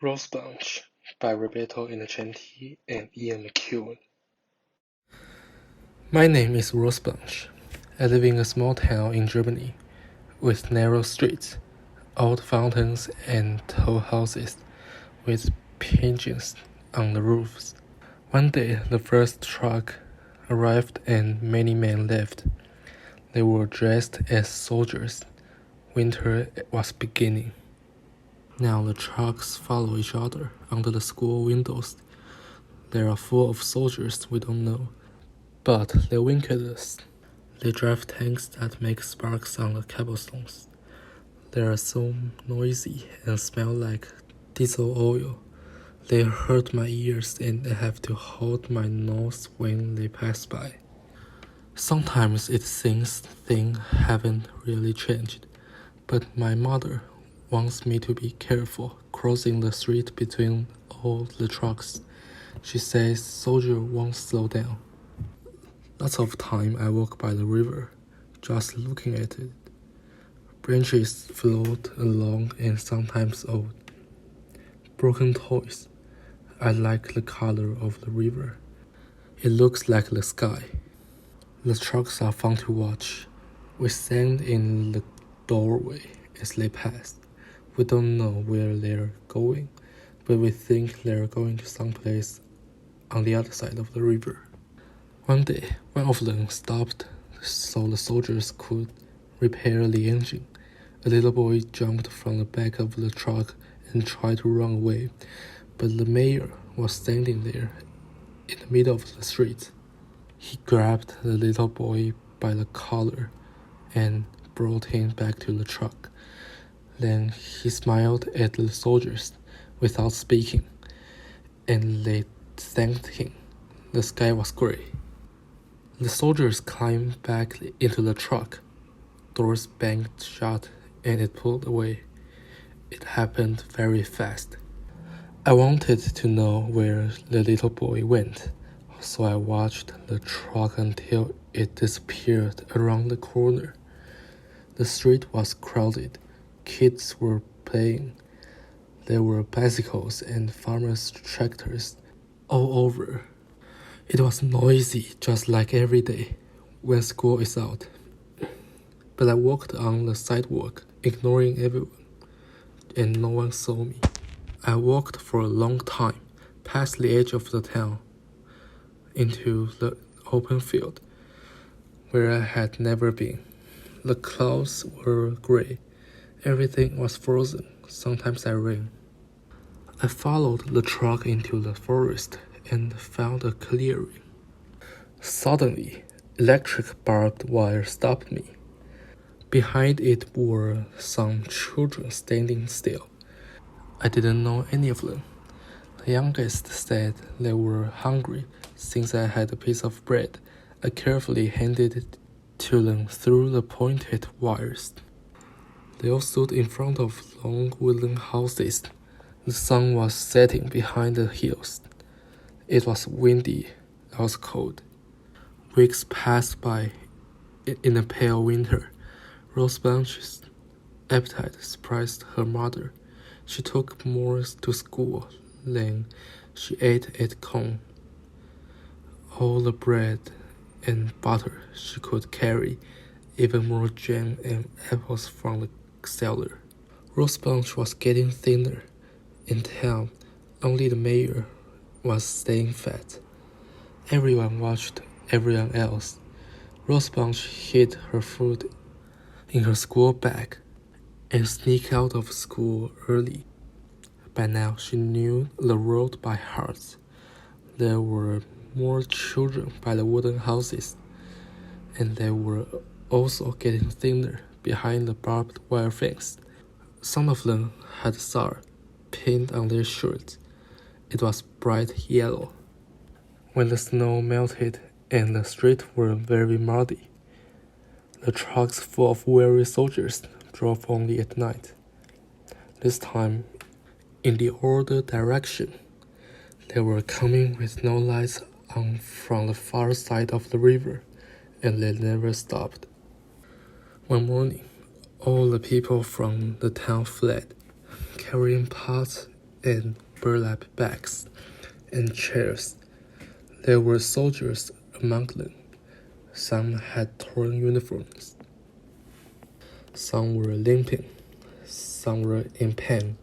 Rose Blanche by Roberto Innocenti and Ian McEwan. My name is Rose Blanche. I live in a small town in Germany with narrow streets, old fountains, and tall houses with pigeons on the roofs. One day, the first truck arrived and many men left. They were dressed as soldiers. Winter was beginning. Now the trucks follow each other under the school windows. They are full of soldiers we don't know, but they wink at us. They drive tanks that make sparks on the cobblestones. They are so noisy and smell like diesel oil. They hurt my ears and I have to hold my nose when they pass by. Sometimes it seems things haven't really changed, but my mother wants me to be careful crossing the street between all the trucks. She says soldier won't slow down. Lots of time I walk by the river, just looking at it. Branches float along and sometimes old. Broken toys. I like the color of the river. It looks like the sky. The trucks are fun to watch. We stand in the doorway as they pass. We don't know where they're going, but we think they're going to someplace on the other side of the river. One day, one of them stopped so the soldiers could repair the engine. A little boy jumped from the back of the truck and tried to run away, but the mayor was standing there in the middle of the street. He grabbed the little boy by the collar and brought him back to the truck. Then he smiled at the soldiers without speaking, and they thanked him. The sky was gray. The soldiers climbed back into the truck. Doors banged shut and it pulled away. It happened very fast. I wanted to know where the little boy went, so I watched the truck until it disappeared around the corner. The street was crowded. Kids were playing. There were bicycles and farmers' tractors all over. It was noisy, just like every day when school is out. But I walked on the sidewalk, ignoring everyone, and no one saw me. I walked for a long time, past the edge of the town, into the open field, where I had never been. The clouds were gray. Everything was frozen. Sometimes I ran. I followed the truck into the forest and found a clearing. Suddenly, electric barbed wire stopped me. Behind it were some children standing still. I didn't know any of them. The youngest said they were hungry. Since I had a piece of bread, I carefully handed it to them through the pointed wires. They all stood in front of long wooden houses. The sun was setting behind the hills. It was windy. I was cold. Weeks passed by in a pale winter. Rose Blanche's appetite surprised her mother. She took more to school than she ate at home. All the bread and butter she could carry, even more jam and apples from the cellar. Rose Blanche was getting thinner. In town, only the mayor was staying fat. Everyone watched everyone else. Rose Blanche hid her food in her school bag and sneaked out of school early. By now, she knew the road by heart. There were more children by the wooden houses, and they were also getting thinner behind the barbed wire fence. Some of them had SAR pinned on their shirts. It was bright yellow. When the snow melted and the streets were very muddy, the trucks full of weary soldiers drove only at night. This time, in the other direction, they were coming with no lights on from the far side of the river, and they never stopped. One morning, all the people from the town fled, carrying pots and burlap bags and chairs. There were soldiers among them. Some had torn uniforms. Some were limping. Some were in pain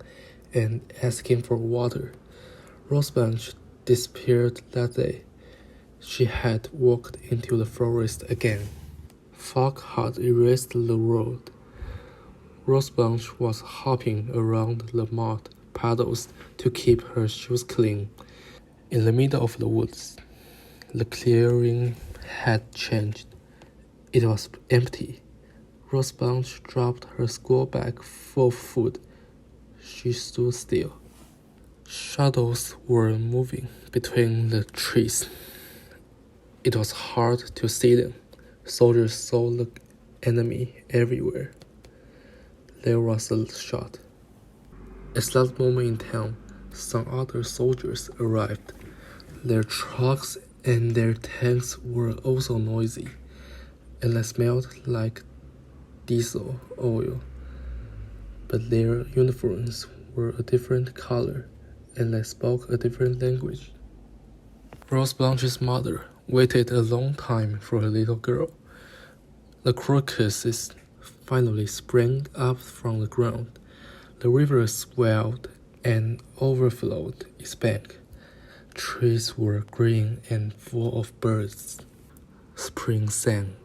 and asking for water. Blanche disappeared that day. She had walked into the forest again. Fog had erased the road. Blanche was hopping around the mud puddles to keep her shoes clean. In the middle of the woods, the clearing had changed. It was empty. Blanche dropped her school bag full of food. She stood still. Shadows were moving between the trees. It was hard to see them. Soldiers saw the enemy everywhere. There was a shot. At that moment in town, some other soldiers arrived. Their trucks and their tanks were also noisy, and they smelled like diesel oil. But their uniforms were a different color, and they spoke a different language. Blanche's mother waited a long time for her little girl. The crocuses finally sprang up from the ground. The river swelled and overflowed its bank. Trees were green and full of birds. Spring sang.